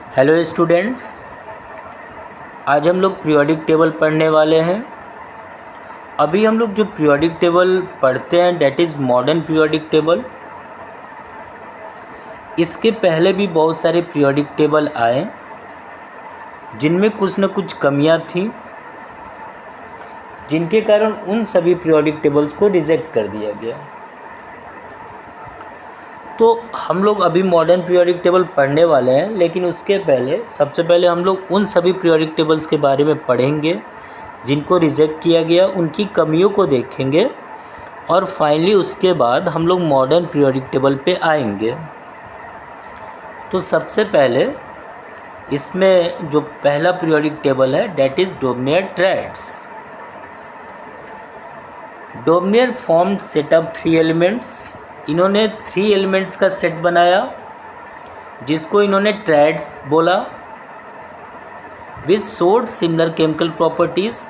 Hello students, आज हम लोग पीरियोडिक टेबल पढ़ने वाले हैं। अभी हम लोग जो पीरियोडिक टेबल पढ़ते हैं that is modern periodic table. इसके पहले भी बहुत सारे पीरियोडिक टेबल आए जिनमें कुछ न कुछ कमियां थी, जिनके कारण उन सभी पीरियोडिक टेबल्स को रिजेक्ट कर दिया गया। तो हम लोग अभी मॉडर्न पीरियोडिक टेबल पढ़ने वाले हैं, लेकिन उसके पहले सबसे पहले हम लोग उन सभी पीरियोडिक टेबल्स के बारे में पढ़ेंगे जिनको रिजेक्ट किया गया, उनकी कमियों को देखेंगे और फाइनली उसके बाद हम लोग मॉडर्न पीरियोडिक टेबल पे आएंगे। तो सबसे पहले इसमें जो पहला पीरियोडिक टेबल है that is Dobner triads. Dobner formed set of 3 elements. इन्होंने 3 एलिमेंट्स का सेट बनाया जिसको इन्होंने ट्रायड्स बोला, विच शोड सिमिलर केमिकल प्रॉपर्टीज़।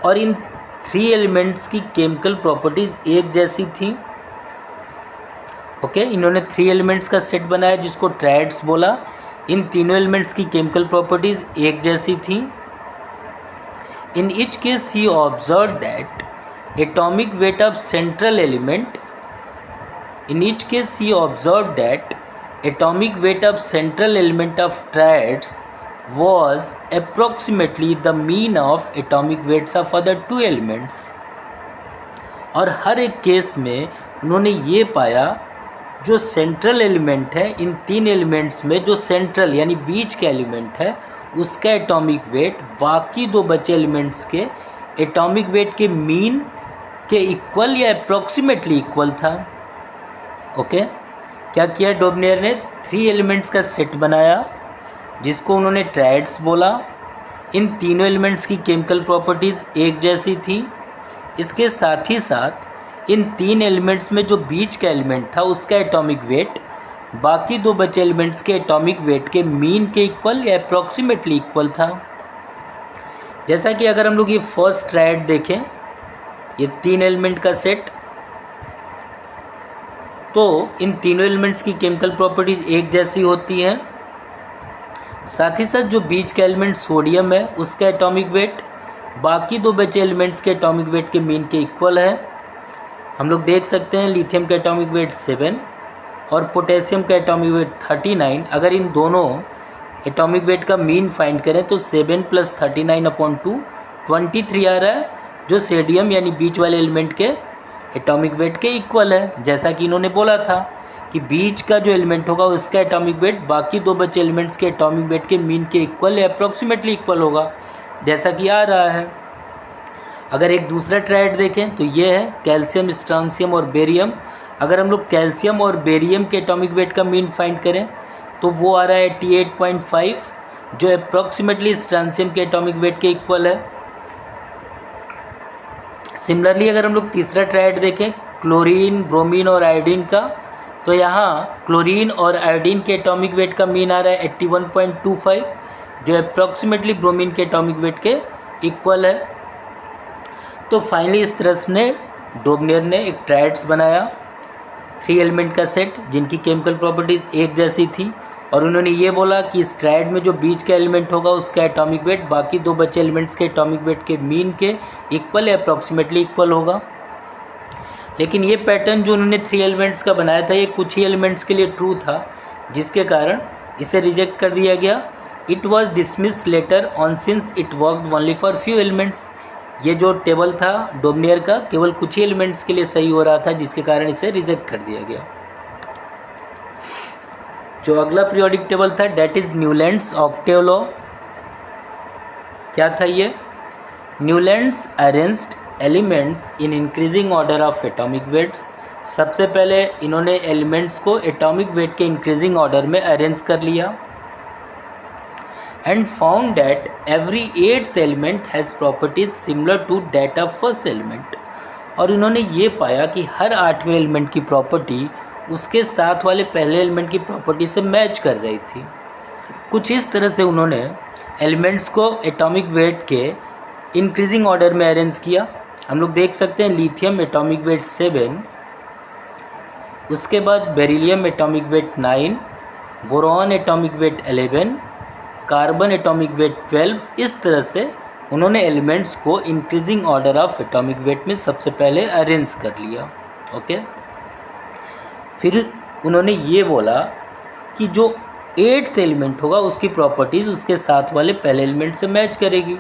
और इन 3 एलिमेंट्स की केमिकल प्रॉपर्टीज़ एक जैसी थी। ओके, इन्होंने 3 एलिमेंट्स का सेट बनाया जिसको ट्रायड्स बोला। इन तीनों एलिमेंट्स की केमिकल प्रॉपर्टीज़ एक जैसी थी। In each case he observe that atomic weight of central element In each case, he observed that atomic weight of central element of triads was approximately the mean of atomic weights of other 2 elements. और हर एक case में उन्होंने ये पाया जो central element है, इन 3 elements में जो सेंट्रल यानी बीच का एलिमेंट है उसका एटॉमिक वेट बाकी 2 बचे एलिमेंट्स के एटॉमिक वेट के मीन के इक्वल या अप्रॉक्सीमेटली इक्वल था। ओके, क्या किया डोबनियर ने? 3 एलिमेंट्स का सेट बनाया जिसको उन्होंने ट्रायड्स बोला। इन तीनों एलिमेंट्स की केमिकल प्रॉपर्टीज़ एक जैसी थी। इसके साथ ही साथ इन 3 एलिमेंट्स में जो बीच का एलिमेंट था उसका एटॉमिक वेट बाकी 2 बचे एलिमेंट्स के एटॉमिक वेट के मीन के इक्वल या अप्रॉक्सीमेटली इक्वल था। जैसा कि अगर हम लोग ये फर्स्ट ट्रायड देखें, ये 3 एलिमेंट का सेट, तो इन तीनों एलिमेंट्स की केमिकल प्रॉपर्टीज़ एक जैसी होती हैं। साथ ही साथ जो बीच का एलिमेंट सोडियम है उसका एटॉमिक वेट बाकी 2 बचे एलिमेंट्स के एटॉमिक वेट के मीन के इक्वल है। हम लोग देख सकते हैं लिथियम का एटॉमिक वेट 7 और पोटेशियम का एटॉमिक वेट 39। अगर इन दोनों एटॉमिक वेट का मीन फाइंड करें तो 7 + 39/2 23 आ रहा है, जो सोडियम यानी बीच वाले एलिमेंट के एटॉमिक वेट के इक्वल है। जैसा कि इन्होंने बोला था कि बीच का जो एलिमेंट होगा उसका एटॉमिक वेट बाकी 2 बचे एलिमेंट्स के एटॉमिक वेट के मीन के इक्वल या अप्रॉक्सीमेटली इक्वल होगा, जैसा कि आ रहा है। अगर एक दूसरा ट्रायड देखें तो ये है कैल्शियम, स्ट्रांसियम और बेरियम। अगर हम लोग कैल्शियम और बेरियम के एटॉमिक वेट का मीन फाइंड करें तो वो आ रहा है 88.5, जो अप्रॉक्सीमेटली स्ट्रांसियम के एटॉमिक वेट के इक्वल है। सिमिलरली अगर हम लोग तीसरा ट्रायड देखें क्लोरीन, ब्रोमीन और आयोडीन का, तो यहाँ क्लोरीन और आयोडीन के एटॉमिक वेट का मीन आ रहा है 81.25, जो अप्रॉक्सीमेटली ब्रोमीन के एटॉमिक वेट के इक्वल है। तो फाइनली इस तरह से डोबनियर ने एक ट्रायड्स बनाया, 3 एलिमेंट का सेट जिनकी केमिकल प्रॉपर्टीज एक जैसी थी, और उन्होंने ये बोला कि इस ट्रायड में जो बीच का एलिमेंट होगा उसका एटॉमिक वेट बाकी 2 बचे एलिमेंट्स के एटॉमिक वेट के मीन के इक्वल या अप्रॉक्सीमेटली इक्वल होगा। लेकिन ये पैटर्न जो उन्होंने 3 एलिमेंट्स का बनाया था ये कुछ ही एलिमेंट्स के लिए ट्रू था, जिसके कारण इसे रिजेक्ट कर दिया गया। It was dismiss later on since it worked only for few elements. ये जो टेबल था डोबनियर का केवल कुछ ही एलिमेंट्स के लिए सही हो रहा था, जिसके कारण इसे रिजेक्ट कर दिया गया। जो अगला पीरियोडिक टेबल था that is Newlands octave law. क्या था ये? Newlands arranged elements in increasing order of atomic weights. सबसे पहले इन्होंने एलिमेंट्स को एटॉमिक वेट के इंक्रीजिंग ऑर्डर में अरेंज कर लिया and found that every 8th element has properties similar to that of first element. और इन्होंने ये पाया कि हर 8वें एलिमेंट की प्रॉपर्टी उसके साथ वाले पहले एलिमेंट की प्रॉपर्टी से मैच कर रही थी। कुछ इस तरह से उन्होंने एलिमेंट्स को एटॉमिक वेट के इंक्रीजिंग ऑर्डर में अरेंज किया। हम लोग देख सकते हैं लिथियम एटॉमिक वेट 7, उसके बाद beryllium atomic weight 9, boron atomic weight 11, carbon atomic weight 12। इस तरह से उन्होंने एलिमेंट्स को increasing order of atomic weight में सबसे पहले अरेंज कर लिया। ओके, फिर उन्होंने ये बोला कि जो 8th एलिमेंट होगा उसकी प्रॉपर्टीज़ उसके साथ वाले पहले एलिमेंट से मैच करेगी।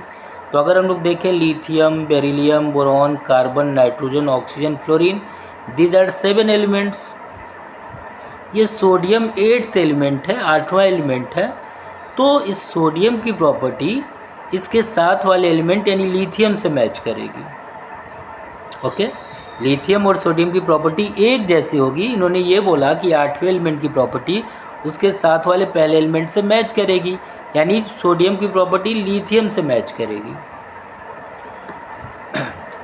तो अगर हम लोग देखें lithium, beryllium, boron, carbon, nitrogen, oxygen, fluorine, these are 7 elements. ये सोडियम 8th एलिमेंट है, 8वां एलिमेंट है। तो इस सोडियम की प्रॉपर्टी इसके साथ वाले एलिमेंट यानी लिथियम से मैच करेगी। ओके, लिथियम और सोडियम की प्रॉपर्टी एक जैसी होगी। इन्होंने ये बोला कि 8वें एलिमेंट की प्रॉपर्टी उसके साथ वाले पहले एलिमेंट से मैच करेगी, यानी सोडियम की प्रॉपर्टी लिथियम से मैच करेगी।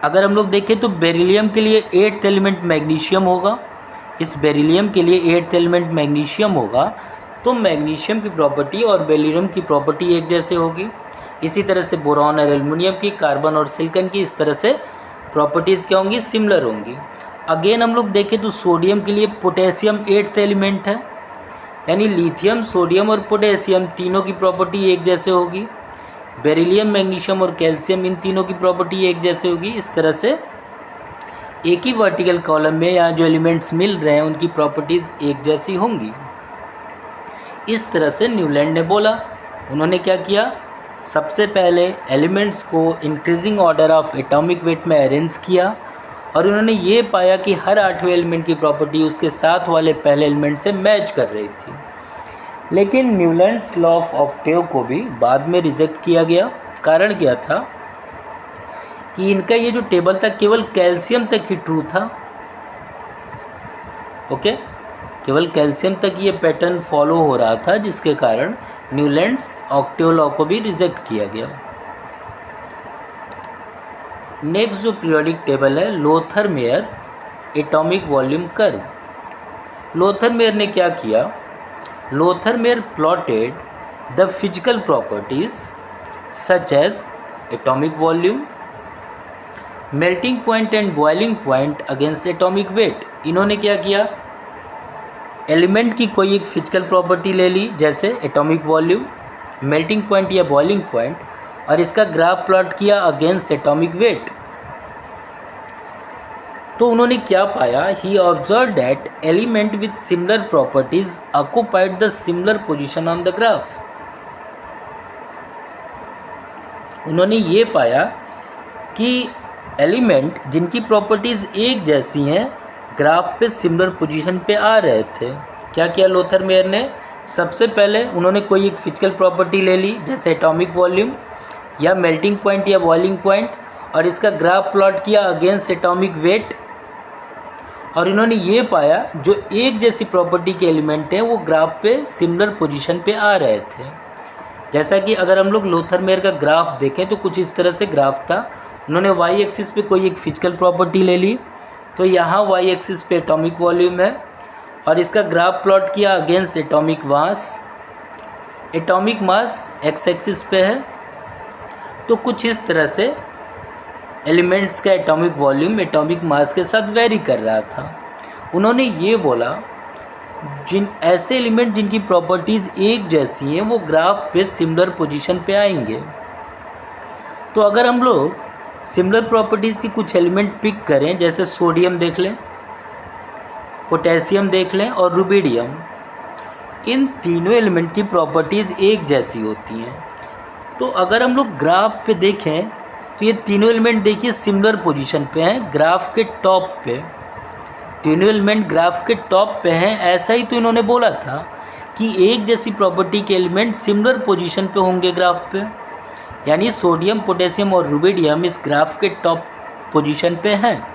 अगर हम लोग देखें तो बेरिलियम के लिए 8th एलिमेंट मैग्नीशियम होगा। इस बेरिलियम के लिए 8th एलिमेंट मैग्नीशियम होगा, तो मैग्नीशियम की प्रॉपर्टी और बेरिलियम की प्रॉपर्टी एक जैसे होगी। इसी तरह से बोरॉन और एल्युमिनियम की, कार्बन और सिलिकॉन की इस तरह से प्रॉपर्टीज़ क्या होंगी, सिमिलर होंगी। अगेन हम लोग देखें तो सोडियम के लिए पोटेशियम 8th एलिमेंट है, यानी लिथियम, सोडियम और पोटेशियम तीनों की प्रॉपर्टी एक जैसे होगी। बेरिलियम, मैग्नीशियम और कैल्शियम इन तीनों की प्रॉपर्टी एक जैसे होगी। इस तरह से एक ही वर्टिकल कॉलम में यहाँ जो एलिमेंट्स मिल रहे हैं उनकी प्रॉपर्टीज़ एक जैसी होंगी। इस तरह से न्यूलैंड ने बोला। उन्होंने क्या किया, सबसे पहले एलिमेंट्स को increasing order of atomic weight में अरेंज किया और उन्होंने ये पाया कि हर 8वें एलिमेंट की प्रॉपर्टी उसके साथ वाले पहले एलिमेंट से मैच कर रही थी। लेकिन न्यूलैंड्स लॉ ऑफ ऑक्टेव को भी बाद में रिजेक्ट किया गया। कारण क्या था कि इनका ये जो टेबल था केवल कैल्शियम तक ही ट्रू था। ओके, केवल कैल्शियम तक ये पैटर्न फॉलो हो रहा था, जिसके कारण न्यूलैंड्स ऑक्टेव लॉ को भी रिजेक्ट किया गया। नेक्स्ट जो पीरियोडिक टेबल है, Lothar Meyer atomic volume curve. Lothar Meyer ने क्या किया, Lothar Meyer plotted the physical properties such as atomic volume, melting point and boiling point against atomic weight. इन्होंने क्या किया, एलिमेंट की कोई एक फिजिकल प्रॉपर्टी ले ली, जैसे एटॉमिक वॉल्यूम, मेल्टिंग पॉइंट या बॉइलिंग पॉइंट, और इसका ग्राफ प्लॉट किया अगेंस्ट एटॉमिक वेट। तो उन्होंने क्या पाया, he observe that element with similar properties occupied the similar position on the graph. उन्होंने ये पाया कि एलिमेंट जिनकी प्रॉपर्टीज एक जैसी हैं ग्राफ पे सिमिलर पोजीशन पे आ रहे थे। क्या किया लोथर मेयर ने, सबसे पहले उन्होंने कोई एक फिजिकल प्रॉपर्टी ले ली, जैसे एटॉमिक वॉल्यूम या मेल्टिंग पॉइंट या बॉइलिंग पॉइंट, और इसका ग्राफ प्लॉट किया अगेंस्ट एटॉमिक वेट। और इन्होंने ये पाया जो एक जैसी प्रॉपर्टी के एलिमेंट हैं वो ग्राफ पे सिमिलर पोजीशन पे आ रहे थे। जैसा कि अगर हम लोग लोथर मेयर का ग्राफ देखें तो कुछ इस तरह से ग्राफ था। उन्होंने वाई एक्सिस पे कोई एक फिजिकल प्रॉपर्टी ले ली, तो यहाँ वाई एक्सिस पे एटॉमिक वॉल्यूम है और इसका ग्राफ प्लॉट किया against atomic mass. Atomic mass x axis पे है, तो कुछ इस तरह से एलिमेंट्स का एटॉमिक वॉल्यूम एटॉमिक मास के साथ वेरी कर रहा था। उन्होंने ये बोला जिन ऐसे एलिमेंट जिनकी प्रॉपर्टीज़ एक जैसी हैं वो ग्राफ पे सिमिलर पोजीशन पे आएंगे। तो अगर हम लोग सिमिलर प्रॉपर्टीज़ की कुछ एलिमेंट पिक करें, जैसे सोडियम देख लें, पोटेशियम देख लें और रुबिडियम, इन तीनों एलिमेंट की प्रॉपर्टीज़ एक जैसी होती हैं। तो अगर हम लोग ग्राफ पे देखें तो ये तीनों एलिमेंट देखिए सिमिलर पोजीशन पे हैं, ग्राफ के टॉप पे। तीनों एलिमेंट ग्राफ के टॉप पे हैं। ऐसा ही तो इन्होंने बोला था कि एक जैसी प्रॉपर्टी के एलिमेंट सिमिलर पोजीशन पे होंगे ग्राफ पे, यानी सोडियम, पोटेशियम और रुबिडियम इस ग्राफ के टॉप पोजीशन पे हैं।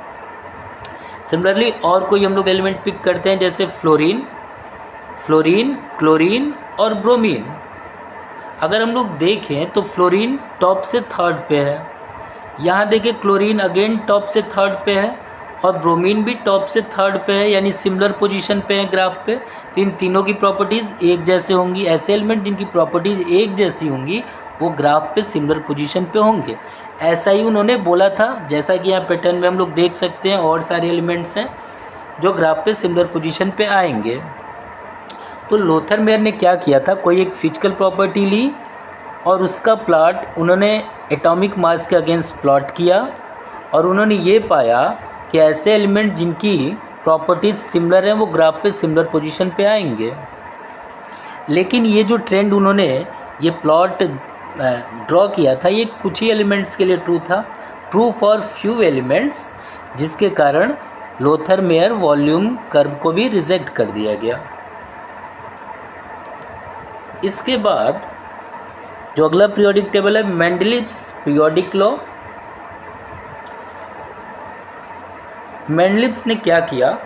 सिमिलरली और कोई हम लोग एलिमेंट पिक करते हैं, जैसे फ्लोरीन, क्लोरीन और ब्रोमीन। अगर हम लोग देखें तो फ्लोरीन टॉप से थर्ड पे है, यहाँ देखें क्लोरीन अगेन टॉप से थर्ड पे है और ब्रोमीन भी टॉप से थर्ड पे है, यानी सिमिलर पोजीशन पे है ग्राफ पे। तो इन तीनों की प्रॉपर्टीज़ एक जैसे होंगी। ऐसे एलिमेंट जिनकी प्रॉपर्टीज़ एक जैसी होंगी वो ग्राफ पे सिमिलर पोजीशन पे होंगे। ऐसा ही उन्होंने बोला था, जैसा कि यहाँ पैटर्न में हम लोग देख सकते हैं और सारे एलिमेंट्स हैं जो ग्राफ पे सिमिलर पोजीशन पे आएंगे। तो लोथर मेयर ने क्या किया था, कोई एक फिजिकल प्रॉपर्टी ली और उसका प्लॉट उन्होंने एटॉमिक मास के अगेंस्ट प्लॉट किया और उन्होंने ये पाया कि ऐसे एलिमेंट जिनकी प्रॉपर्टीज़ सिमिलर हैं वो ग्राफ पे सिमिलर पोजीशन पे आएंगे। लेकिन ये जो ट्रेंड उन्होंने ये प्लॉट ड्रॉ किया था ये कुछ ही एलिमेंट्स के लिए ट्रू था, ट्रू फॉर फ्यू एलिमेंट्स, जिसके कारण लोथर मेयर वॉल्यूम कर्व को भी रिजेक्ट कर दिया गया। इसके बाद जो अगला पीरियोडिक टेबल है मेंडलीव्स पीरियोडिक लॉ। मेंडलीव्स ने क्या किया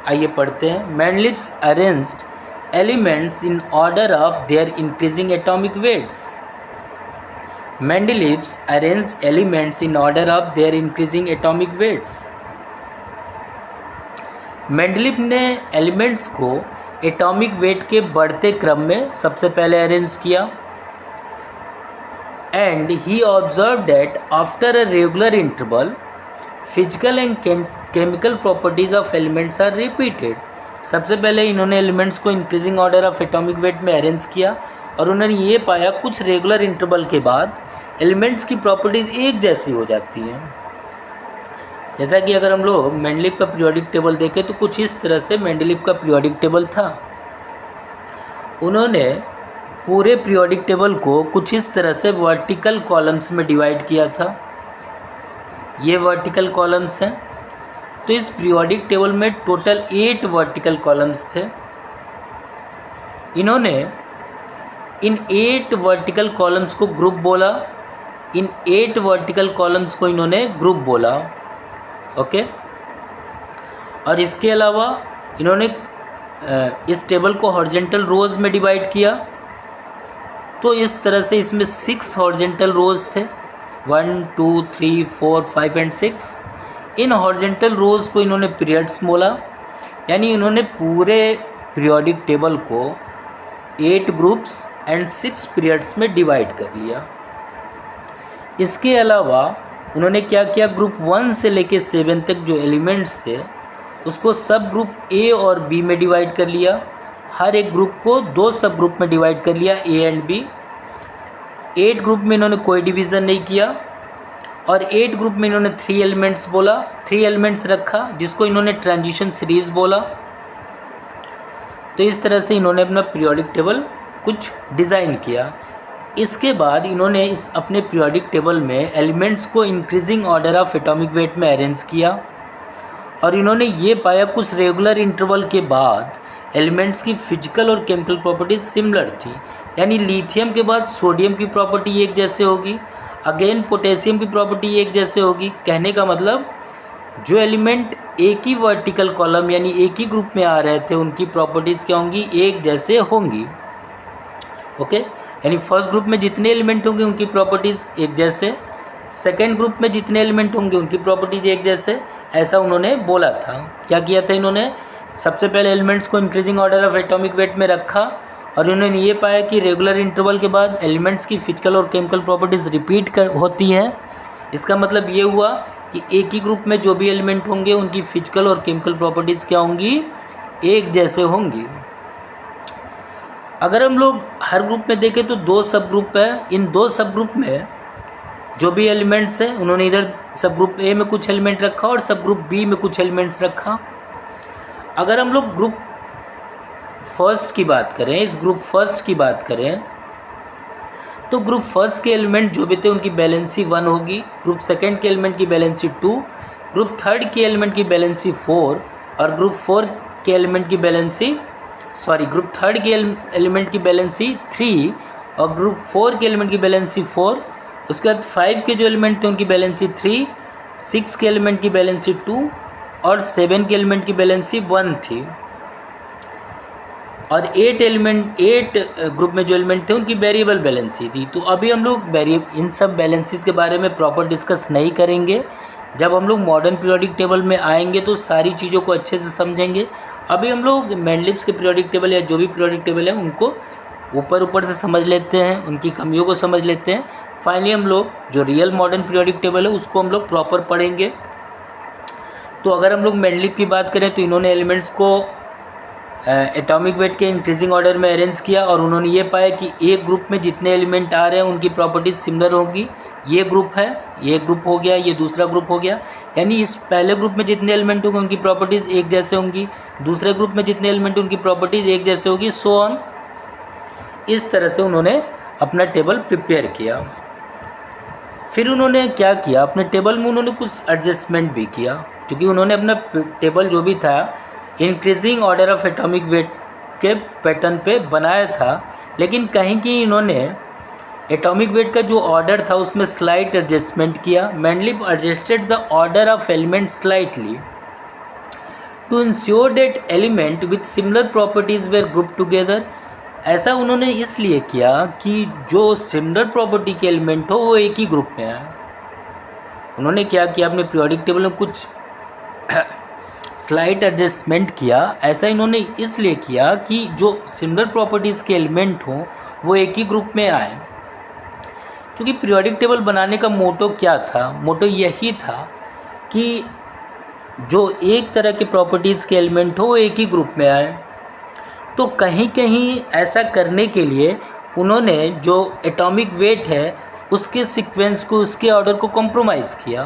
आइए पढ़ते हैं। Mendeleev's arranged elements in order of their increasing atomic weights. Mendeleev's arranged elements in order of their increasing atomic weights. Mendeleev ने एलिमेंट्स को एटॉमिक वेट के बढ़ते क्रम में सबसे पहले अरेंज किया and he observe that after a regular interval physical and chemical properties of elements are repeated. सबसे पहले इन्होंने एलिमेंट्स को increasing order of atomic weight में अरेंज किया और उन्होंने ये पाया कुछ रेगुलर इंटरवल के बाद एलिमेंट्स की प्रॉपर्टीज़ एक जैसी हो जाती हैं। जैसा कि अगर हम लोग मेंडलीव का पीरियोडिक टेबल देखें तो कुछ इस तरह से मेंडलीव का पीरियोडिक टेबल था। उन्होंने पूरे पीरियोडिक टेबल को कुछ इस तरह से वर्टिकल कॉलम्स में डिवाइड किया था। ये वर्टिकल कॉलम्स हैं। तो इस पीरियोडिक टेबल में टोटल 8 वर्टिकल कॉलम्स थे। इन्होंने इन 8 वर्टिकल कॉलम्स को ग्रुप बोला। इन 8 वर्टिकल कॉलम्स को इन्होंने ग्रुप बोला। ओके। और इसके अलावा इन्होंने इस टेबल को हॉरिजेंटल रोज में डिवाइड किया। तो इस तरह से इसमें 6 हॉरिजेंटल रोज थे, 1 2 3 4 5 एंड 6। इन हॉरिजेंटल रोज को इन्होंने पीरियड्स बोला, यानी इन्होंने पूरे पीरियोडिक टेबल को 8 ग्रुप्स एंड 6 पीरियड्स में डिवाइड कर लिया। इसके अलावा उन्होंने क्या किया, ग्रुप 1 से लेके 7 तक जो एलिमेंट्स थे उसको सब ग्रुप ए और बी में डिवाइड कर लिया। हर एक ग्रुप को 2 सब ग्रुप में डिवाइड कर लिया, ए एंड बी। 8 ग्रुप में इन्होंने कोई डिवीज़न नहीं किया और 8 ग्रुप में इन्होंने 3 एलिमेंट्स बोला, 3 एलिमेंट्स रखा जिसको इन्होंने ट्रांजिशन सीरीज़ बोला। तो इस तरह से इन्होंने अपना पीरियोडिक टेबल कुछ डिज़ाइन किया। इसके बाद इन्होंने इस अपने पीरियोडिक टेबल में एलिमेंट्स को increasing order of atomic weight में अरेंज किया और इन्होंने ये पाया कुछ रेगुलर इंटरवल के बाद एलिमेंट्स की फिजिकल और केमिकल प्रॉपर्टीज सिमिलर थी। यानी लिथियम के बाद सोडियम की प्रॉपर्टी एक जैसे होगी, अगेन पोटेशियम की प्रॉपर्टी एक जैसे होगी। कहने का मतलब जो एलिमेंट एक ही वर्टिकल कॉलम यानी एक ही ग्रुप में आ रहे थे उनकी प्रॉपर्टीज़ क्या होंगी, एक जैसे होंगी। ओके। यानी फर्स्ट ग्रुप में जितने एलिमेंट होंगे उनकी प्रॉपर्टीज़ एक जैसे, सेकेंड ग्रुप में जितने एलिमेंट होंगे उनकी प्रॉपर्टीज एक जैसे, ऐसा उन्होंने बोला था। क्या किया था इन्होंने, सबसे पहले एलिमेंट्स को increasing order of atomic weight में रखा और उन्होंने ये पाया कि रेगुलर इंटरवल के बाद एलिमेंट्स की फिजिकल और केमिकल प्रॉपर्टीज़ रिपीट होती हैं। इसका मतलब ये हुआ कि एक ही ग्रुप में जो भी एलिमेंट होंगे उनकी फिजिकल और केमिकल प्रॉपर्टीज़ क्या होंगी, एक जैसे होंगी। अगर हम लोग हर ग्रुप में देखें तो 2 सब ग्रुप है। इन 2 सब ग्रुप में जो भी एलिमेंट्स हैं उन्होंने इधर सब ग्रुप ए में कुछ एलिमेंट रखा और सब ग्रुप बी में कुछ एलिमेंट्स रखा। अगर हम लोग ग्रुप फर्स्ट की बात करें, इस ग्रुप फर्स्ट की बात करें तो ग्रुप फर्स्ट के एलिमेंट जो भी थे उनकी बैलेंसी 1 होगी, ग्रुप सेकंड के एलिमेंट की बैलेंसी 2, ग्रुप थर्ड के एलिमेंट की बैलेंसी 4 और ग्रुप फोर के एलिमेंट की बैलेंसी ग्रुप थर्ड के एलिमेंट की बैलेंसी 3 और ग्रुप 4 के एलिमेंट की बैलेंसी 4। उसके बाद 5 के जो एलिमेंट थे उनकी बैलेंसी 3, 6 के एलिमेंट की बैलेंसी 2 और 7 के एलिमेंट की बैलेंसी 1 थी। और 8 ग्रुप में जो एलिमेंट थे उनकी वेरिएबल बैलेंसी थी। तो अभी हम लोग इन सब बैलेंसीज के बारे में प्रॉपर डिस्कस नहीं करेंगे। जब हम लोग मॉडर्न पीरियोडिक टेबल में आएंगे तो सारी चीज़ों को अच्छे से समझेंगे। अभी हम लोग मेंडलीव्स के पीरियोडिक टेबल या जो भी पीरियोडिक टेबल है उनको ऊपर से समझ लेते हैं, उनकी कमियों को समझ लेते हैं। फाइनली हम लोग जो रियल मॉडर्न पीरियोडिक टेबल है उसको हम लोग प्रॉपर पढ़ेंगे। तो अगर हम लोग मेंडलीव की बात करें तो इन्होंने एलिमेंट्स को एटॉमिक वेट के इंक्रीजिंग ऑर्डर में अरेंज किया और उन्होंने ये पाया कि एक ग्रुप में जितने एलिमेंट आ रहे हैं उनकी प्रॉपर्टीज सिमिलर होगी। ये ग्रुप है, ये ग्रुप हो गया, ये दूसरा ग्रुप हो गया, यानी इस पहले ग्रुप में जितने एलिमेंट होंगे उनकी प्रॉपर्टीज़ एक जैसे होंगी, दूसरे ग्रुप में जितने एलिमेंट उनकी प्रॉपर्टीज़ एक जैसे होगी, सो ऑन। इस तरह से उन्होंने अपना टेबल प्रिपेयर किया। फिर उन्होंने क्या किया, अपने टेबल में उन्होंने कुछ एडजस्टमेंट भी किया, क्योंकि उन्होंने अपना टेबल जो भी था increasing order of atomic weight के पैटर्न पे बनाया था, लेकिन कहीं कि इन्होंने एटॉमिक वेट का जो ऑर्डर था उसमें स्लाइट एडजस्टमेंट किया। Mendeleev adjusted the order of element slightly to ensure that element with similar properties were group together. ऐसा उन्होंने इसलिए किया कि जो सिमिलर प्रॉपर्टी के एलिमेंट हो वो एक ही ग्रुप में आए। उन्होंने क्या किया, अपने पीरियोडिक टेबल में कुछ स्लाइट एडजस्टमेंट किया। ऐसा इन्होंने इसलिए किया कि जो सिमिलर प्रॉपर्टीज़ के एलिमेंट हों वो एक ही ग्रुप में आए। क्योंकि पीरियोडिक टेबल बनाने का मोटो क्या था, मोटो यही था कि जो एक तरह के प्रॉपर्टीज़ के एलिमेंट हो वो एक ही ग्रुप में आए। तो कहीं कहीं ऐसा करने के लिए उन्होंने जो एटॉमिक वेट है उसके सीक्वेंस को, उसके ऑर्डर को कॉम्प्रोमाइज़ किया।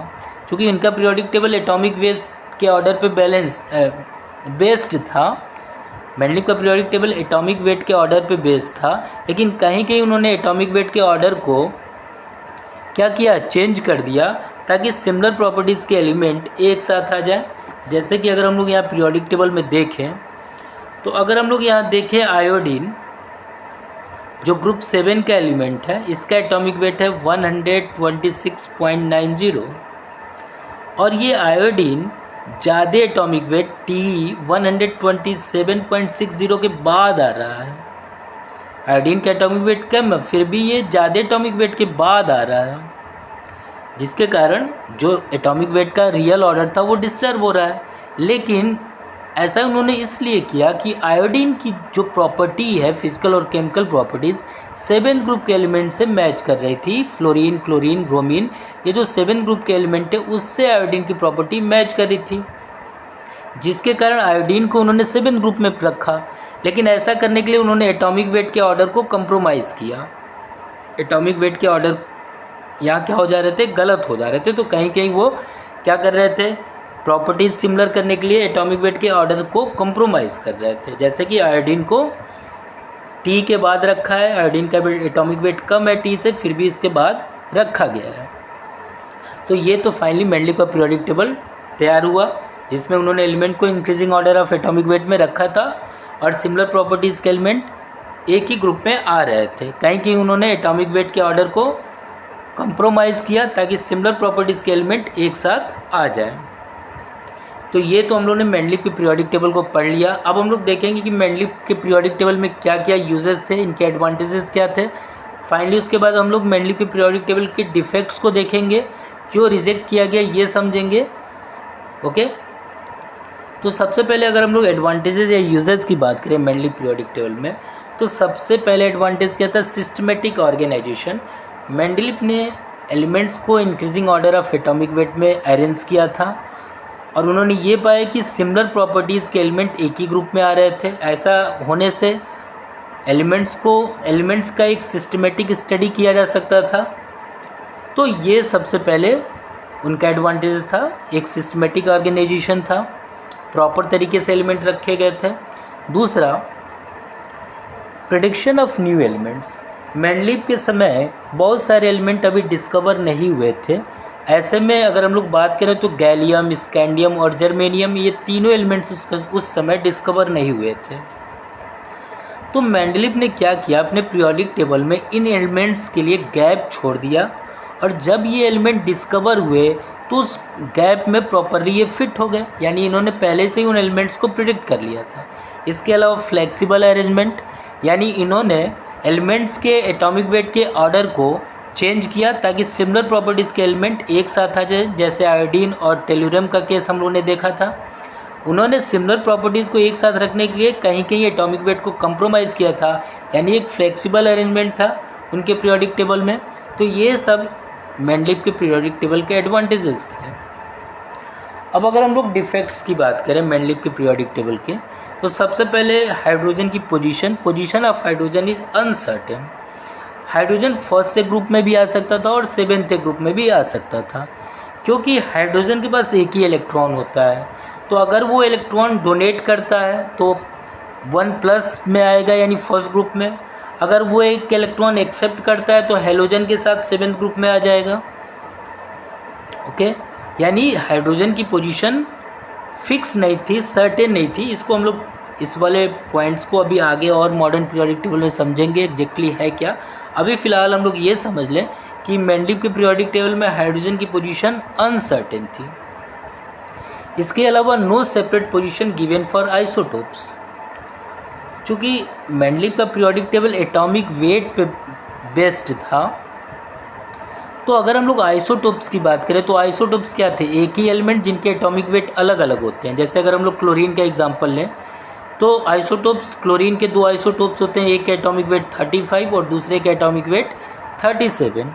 क्योंकि इनका पीरियोडिक टेबल एटॉमिक वेट के ऑर्डर पे बेस्ड था, मैंडलिप का पीरियोडिक टेबल एटॉमिक वेट के ऑर्डर पे बेस्ड था, लेकिन कहीं कहीं उन्होंने एटॉमिक वेट के ऑर्डर को क्या किया, चेंज कर दिया ताकि सिमिलर प्रॉपर्टीज़ के एलिमेंट एक साथ आ जाए। जैसे कि अगर हम लोग यहाँ पीरियोडिक टेबल में देखें तो अगर हम लोग यहाँ देखें आयोडीन जो ग्रुप 7 का एलिमेंट है, इसका एटॉमिक वेट है 126.90 और ये आयोडीन ज़्यादा एटॉमिक वेट Te 127.60 के बाद आ रहा है। आयोडीन का एटॉमिक वेट कम है, फिर भी ये ज़्यादा एटॉमिक वेट के बाद आ रहा है, जिसके कारण जो एटॉमिक वेट का रियल ऑर्डर था वो डिस्टर्ब हो रहा है। लेकिन ऐसा उन्होंने इसलिए किया कि आयोडीन की जो प्रॉपर्टी है, फिजिकल और केमिकल प्रॉपर्टीज़ 7 ग्रुप के एलिमेंट से मैच कर रही थी। फ्लोरीन, क्लोरीन, ब्रोमीन, ये जो 7 ग्रुप के एलिमेंट है उससे आयोडीन की प्रॉपर्टी मैच कर रही थी, जिसके कारण आयोडीन को उन्होंने 7 ग्रुप में रखा। लेकिन ऐसा करने के लिए उन्होंने एटॉमिक वेट के ऑर्डर को कंप्रोमाइज़ किया। एटॉमिक वेट के ऑर्डर यहाँ क्या हो जा रहे थे, गलत हो जा रहे थे। तो कहीं कहीं वो क्या कर रहे थे, प्रॉपर्टीज़ सिमिलर करने के लिए एटॉमिक वेट के ऑर्डर को कंप्रोमाइज़ कर रहे थे। जैसे कि आयोडीन को टी के बाद रखा है, आयोडीन का एटॉमिक वेट कम है टी से, फिर भी इसके बाद रखा गया है। तो ये तो फाइनली मैंडलिप का पीरियोडिक टेबल तैयार हुआ, जिसमें उन्होंने एलिमेंट को increasing order of atomic weight में रखा था और सिमिलर प्रॉपर्टीज़ के एलिमेंट एक ही ग्रुप में आ रहे थे। कहीं कहीं उन्होंने एटॉमिक वेट के ऑर्डर को कंप्रोमाइज़ किया ताकि सिमिलर प्रॉपर्टीज़ के एलिमेंट एक साथ आ जाए। तो ये तो हम लोगों ने मैंडलिप के पीरियोडिक टेबल को पढ़ लिया। अब हम लोग देखेंगे कि मैंडलिप के पीरियोडिक टेबल में क्या क्या यूजेस थे, इनके एडवांटेजेस क्या थे। फाइनली उसके बाद हम लोग मैंडलिप के पीरियोडिक टेबल के डिफेक्ट्स को देखेंगे, क्यों रिजेक्ट किया गया ये समझेंगे। ओके, तो सबसे पहले अगर हम लोग एडवांटेजेस या यूजेस की बात करें मैंडलिप पीरियोडिक टेबल में, तो सबसे पहले एडवांटेज क्या था, सिस्टमेटिक ऑर्गेनाइजेशन। मैंडलिप ने एलिमेंट्स को increasing order of atomic weight में अरेंज किया था और उन्होंने ये पाया कि सिमिलर प्रॉपर्टीज़ के एलिमेंट एक ही ग्रुप में आ रहे थे। ऐसा होने से एलिमेंट्स का एक सिस्टमेटिक स्टडी किया जा सकता था। तो ये सबसे पहले उनका एडवांटेज था, एक सिस्टमेटिक ऑर्गेनाइजेशन था, प्रॉपर तरीके से एलिमेंट रखे गए थे। दूसरा, प्रेडिक्शन ऑफ न्यू एलिमेंट्स। मैंडलिप के समय बहुत सारे एलिमेंट अभी डिस्कवर नहीं हुए थे। ऐसे में अगर हम लोग बात करें तो गैलियम, स्कैंडियम और जर्मेनियम, ये तीनों एलिमेंट्स उस समय डिस्कवर नहीं हुए थे। तो मैंडलिप ने क्या किया, अपने पीरियोडिक टेबल में इन एलिमेंट्स के लिए गैप छोड़ दिया और जब ये एलिमेंट डिस्कवर हुए तो उस गैप में प्रॉपरली ये फिट हो गए, यानी इन्होंने पहले से ही उन एलिमेंट्स को प्रिडिक्ट कर लिया था। इसके अलावा फ्लेक्सिबल अरेंजमेंट, यानी इन्होंने एलिमेंट्स के एटॉमिक वेट के ऑर्डर को चेंज किया ताकि सिमिलर प्रॉपर्टीज़ के एलिमेंट एक साथ आ जाए। जैसे आयोडीन और टेलुरियम का केस हम लोगों ने देखा था, उन्होंने सिमिलर प्रॉपर्टीज़ को एक साथ रखने के लिए कहीं कहीं एटॉमिक वेट को कंप्रोमाइज़ किया था, यानी एक फ्लेक्सिबल अरेंजमेंट था उनके पीरियोडिक टेबल में। तो ये सब मैंडलिप के पीरियोडिक टेबल के एडवांटेजेस थे। अब अगर हम लोग डिफेक्ट्स की बात करें मैंडलिप के पीरियोडिक टेबल के, तो सबसे पहले हाइड्रोजन की position of hydrogen is uncertain. Hydrogen first group में भी आ सकता था और सेवेंथ ग्रुप में भी आ सकता था, क्योंकि हाइड्रोजन के पास एक ही इलेक्ट्रॉन होता है। तो अगर वो इलेक्ट्रॉन डोनेट करता है तो 1+ में आएगा, यानी फर्स्ट ग्रुप में। अगर वो एक इलेक्ट्रॉन एक्सेप्ट करता है तो हेलोजन के साथ सेवेंथ ग्रुप में आ जाएगा। ओके, यानी हाइड्रोजन की पोजीशन फिक्स नहीं थी, सर्टेन नहीं थी। इसको हम लोग इस वाले पॉइंट्स को अभी आगे और मॉडर्न पीरियोडिक टेबल में समझेंगे एग्जैक्टली है क्या। अभी फ़िलहाल हम लोग ये समझ लें कि मेंडलीव के पीरियोडिक टेबल में हाइड्रोजन की पोजीशन अनसर्टेन थी। इसके अलावा no separate position given for isotopes. चूँकि मेंडलीव का पीरियोडिक टेबल एटॉमिक वेट पे बेस्ड था, तो अगर हम लोग आइसोटोप्स की बात करें तो आइसोटोप्स क्या थे? एक ही एलिमेंट जिनके एटॉमिक वेट अलग अलग होते हैं। जैसे अगर हम लोग क्लोरीन का एग्जांपल लें तो आइसोटोप्स, क्लोरीन के 2 आइसोटोप्स होते हैं, एक के एटॉमिक वेट 35 और दूसरे के एटॉमिक वेट 37।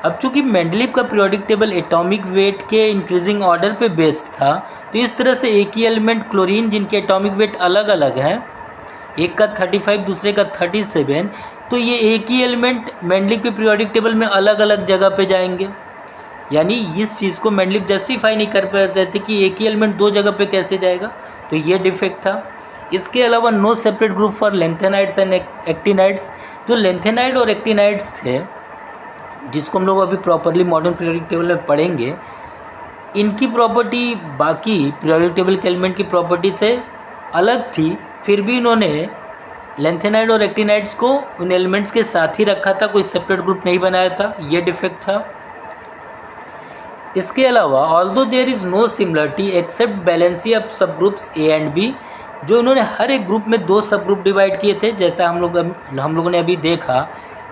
अब चूंकि मेंडलीव का पीरियोडिक टेबल एटॉमिक वेट के इंक्रीजिंग ऑर्डर पे बेस्ड था, तो इस तरह से एक ही एलिमेंट क्लोरीन जिनके एटॉमिक वेट अलग अलग हैं, एक का 35 दूसरे का 37, तो ये एक ही एलिमेंट मेंडलीव के पीरियोडिक टेबल में अलग अलग जगह पे जाएंगे। यानी इस चीज़ को मेंडलीव जस्टिफाई नहीं कर पा रहे थे कि एक ही एलिमेंट 2 जगह पे कैसे जाएगा, तो ये डिफेक्ट था। इसके अलावा no separate group for lanthanides and actinides. जो लेंथेनाइड और एक्टिनाइड्स थे, जिसको हम लोग अभी प्रॉपरली मॉडर्न पीरियोडिक टेबल में पढ़ेंगे, इनकी प्रॉपर्टी बाकी पीरियोडिक टेबल के एलिमेंट की प्रॉपर्टी से अलग थी। फिर भी इन्होंने लेंथेनाइड और एक्टिनाइड्स को उन एलिमेंट्स के साथ ही रखा था, कोई सेपरेट ग्रुप नहीं बनाया था, ये डिफेक्ट था। इसके अलावा although there is no similarity except valency of sub groups A and B. जो इन्होंने हर एक ग्रुप में 2 सब ग्रुप डिवाइड किए थे, जैसा हम लोगों ने अभी देखा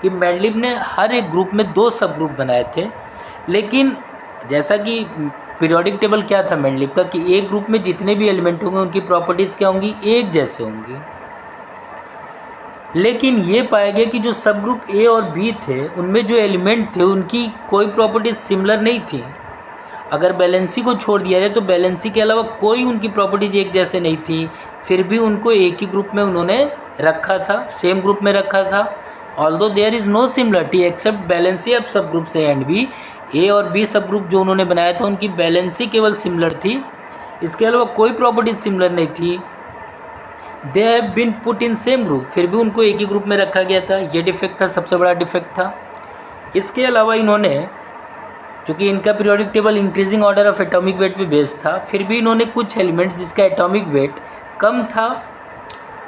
कि मेंडलीव ने हर एक ग्रुप में 2 सब ग्रुप बनाए थे। लेकिन जैसा कि पीरियोडिक टेबल क्या था मेंडलीव का, कि एक ग्रुप में जितने भी एलिमेंट होंगे उनकी प्रॉपर्टीज़ क्या होंगी? एक जैसे होंगी। लेकिन ये पाया गया कि जो सब ग्रुप ए और बी थे, उनमें जो एलिमेंट थे उनकी कोई प्रॉपर्टीज सिमिलर नहीं थी। अगर बैलेंसी को छोड़ दिया जाए तो बैलेंसी के अलावा कोई उनकी प्रॉपर्टीज एक जैसे नहीं थी। फिर भी उनको एक ही ग्रुप में उन्होंने रखा था, सेम ग्रुप में रखा था। Although there is no similarity except valency of sub group A and B. A और बी सब ग्रुप जो उन्होंने बनाया था उनकी बैलेंसी केवल सिमिलर थी, इसके अलावा कोई प्रॉपर्टीज सिमिलर नहीं थी। They have been put in same group, फिर भी उनको एक ही ग्रुप में रखा गया था। ये डिफेक्ट था, सबसे बड़ा डिफेक्ट था। इसके अलावा इन्होंने, चूँकि इनका periodic table increasing order of atomic weight पे बेस्ड था, फिर भी इन्होंने कुछ एलिमेंट्स जिसका एटॉमिक वेट कम था,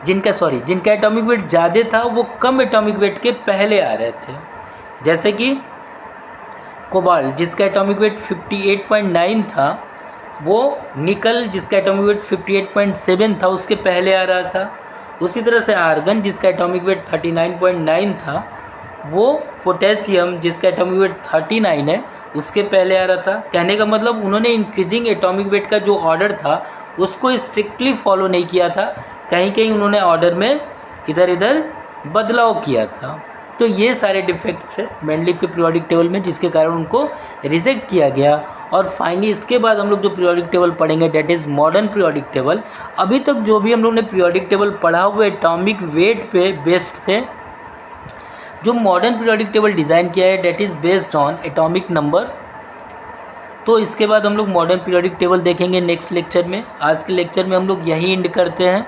जिनका एटॉमिक वेट ज़्यादा था, वो कम एटॉमिक वेट के पहले आ रहे थे। जैसे कि कोबाल्ट जिसका एटॉमिक वेट 58.9 था, वो निकल जिसका एटॉमिक वेट 58.7 था उसके पहले आ रहा था। उसी तरह से आर्गन जिसका एटॉमिक वेट 39.9 था, वो पोटेशियम जिसका एटॉमिक वेट 39 है उसके पहले आ रहा था। कहने का मतलब उन्होंने इंक्रीजिंग एटॉमिक वेट का जो ऑर्डर था उसको स्ट्रिक्टली फॉलो नहीं किया था, कहीं कहीं उन्होंने ऑर्डर में इधर इधर बदलाव किया था। तो ये सारे डिफेक्ट्स है मेंडलीव के पीरियोडिक टेबल में, जिसके कारण उनको रिजेक्ट किया गया। और फाइनली इसके बाद हम लोग जो पीरियोडिक टेबल पढ़ेंगे that is modern periodic table. अभी तक जो भी हम लोग ने पीरियोडिक टेबल पढ़ा वो एटॉमिक वेट पे बेस्ड थे। जो मॉडर्न पीरियोडिक टेबल डिज़ाइन किया है that is based on atomic number. तो इसके बाद हम लोग मॉडर्न पीरियोडिक टेबल देखेंगे नेक्स्ट लेक्चर में। आज के लेक्चर में हम लोग यहीं एंड करते हैं।